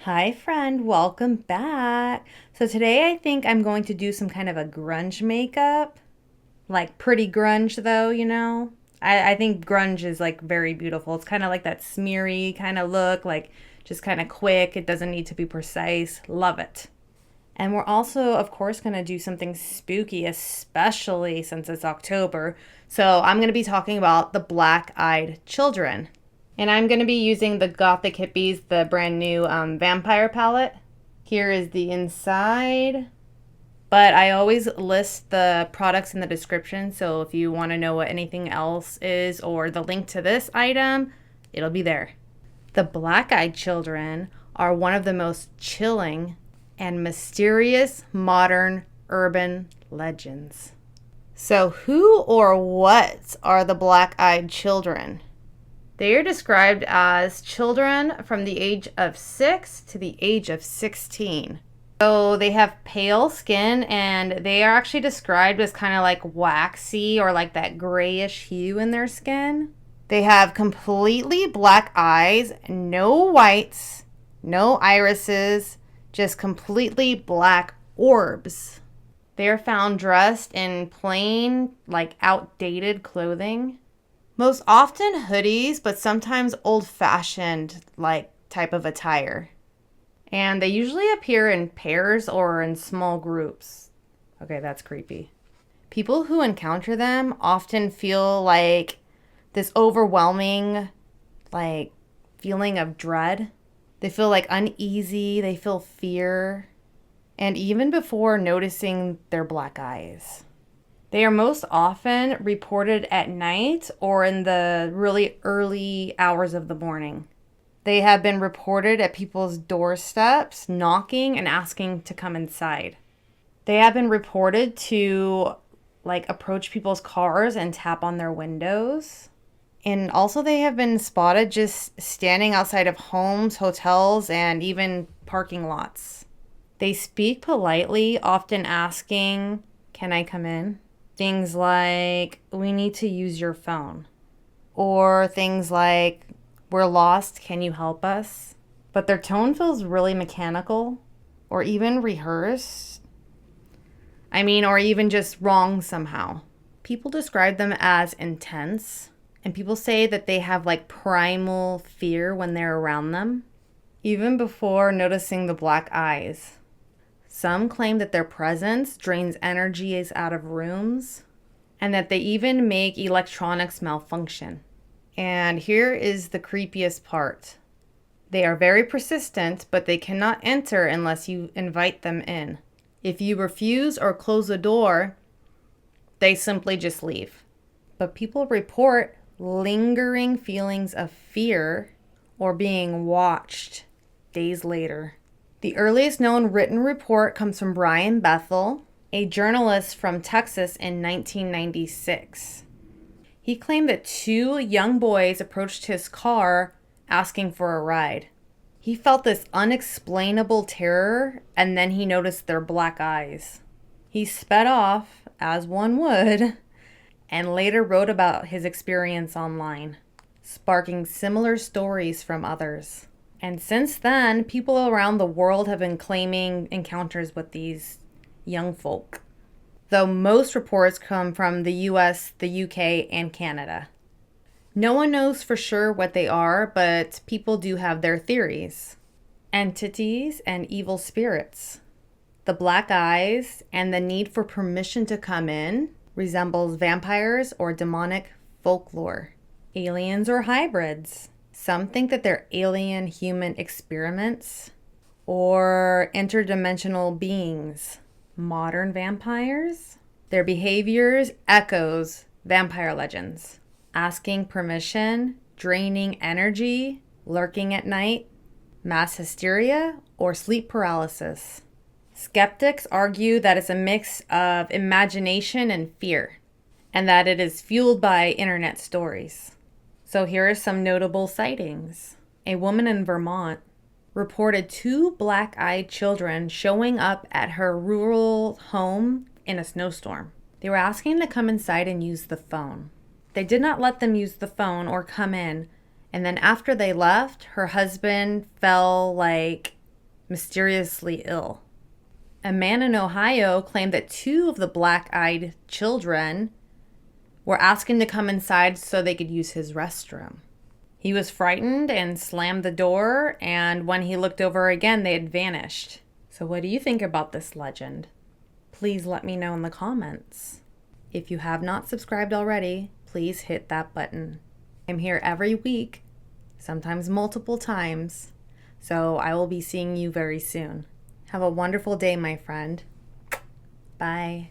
Hi, friend. Welcome back. So, today I think I'm going to do some kind of a grunge makeup. Like, pretty grunge, though, you know? I think grunge is like very beautiful. It's kind of like that smeary kind of look, like just kind of quick. It doesn't need to be precise. Love it. And we're also, of course, going to do something spooky, especially since it's October. So, I'm going to be talking about the black eyed children. And I'm going to be using the Gothic Hippies, the brand new vampire palette. Here is the inside. But I always list the products in the description, so if you want to know what anything else is or the link to this item, it'll be there. The black eyed children are one of the most chilling and mysterious modern urban legends. So, who or what are the black eyed children? They are described as children from the age of 6 to the age of 16. So they have pale skin and they are actually described as kind of like waxy or like that grayish hue in their skin. They have completely black eyes, no whites, no irises, just completely black orbs. They are found dressed in plain, like outdated clothing. Most often hoodies, but sometimes old-fashioned like type of attire. And they usually appear in pairs or in small groups. Okay, that's creepy. People who encounter them often feel like this overwhelming like feeling of dread. They feel like uneasy, they feel fear, and even before noticing their black eyes. They are most often reported at night or in the really early hours of the morning. They have been reported at people's doorsteps, knocking and asking to come inside. They have been reported to approach people's cars and tap on their windows. And also they have been spotted just standing outside of homes, hotels, and even parking lots. They speak politely, often asking, "Can I come in?" Things like, "We need to use your phone." Or things like, "We're lost, can you help us?" But their tone feels really mechanical or even rehearsed. Or even just wrong somehow. People describe them as intense, and people say that they have like primal fear when they're around them, even before noticing the black eyes. Some claim that their presence drains energy out of rooms and that they even make electronics malfunction. And here is the creepiest part. They are very persistent, but they cannot enter unless you invite them in. If you refuse or close the door, they simply just leave. But people report lingering feelings of fear or being watched days later. The earliest known written report comes from Brian Bethel, a journalist from Texas in 1996. He claimed that two young boys approached his car asking for a ride. He felt this unexplainable terror, and then he noticed their black eyes. He sped off, as one would, and later wrote about his experience online, sparking similar stories from others. And since then, people around the world have been claiming encounters with these young folk, though most reports come from the US, the UK, and Canada. No one knows for sure what they are, but people do have their theories. Entities and evil spirits. The black eyes and the need for permission to come in resembles vampires or demonic folklore. Aliens or hybrids. Some think that they're alien human experiments or interdimensional beings. Modern vampires. Their behaviors echoes vampire legends. Asking permission, draining energy, lurking at night, mass hysteria, or sleep paralysis. Skeptics argue that it's a mix of imagination and fear, and that it is fueled by internet stories. So here are some notable sightings. A woman in Vermont reported two black-eyed children showing up at her rural home in a snowstorm. They were asking to come inside and use the phone. They did not let them use the phone or come in, and then after they left, her husband fell mysteriously ill. A man in Ohio claimed that 2 of the black-eyed children were asking to come inside so they could use his restroom. He was frightened and slammed the door, and when he looked over again, they had vanished. So what do you think about this legend? Please let me know in the comments. If you have not subscribed already, please hit that button. I'm here every week, sometimes multiple times, so I will be seeing you very soon. Have a wonderful day, my friend. Bye.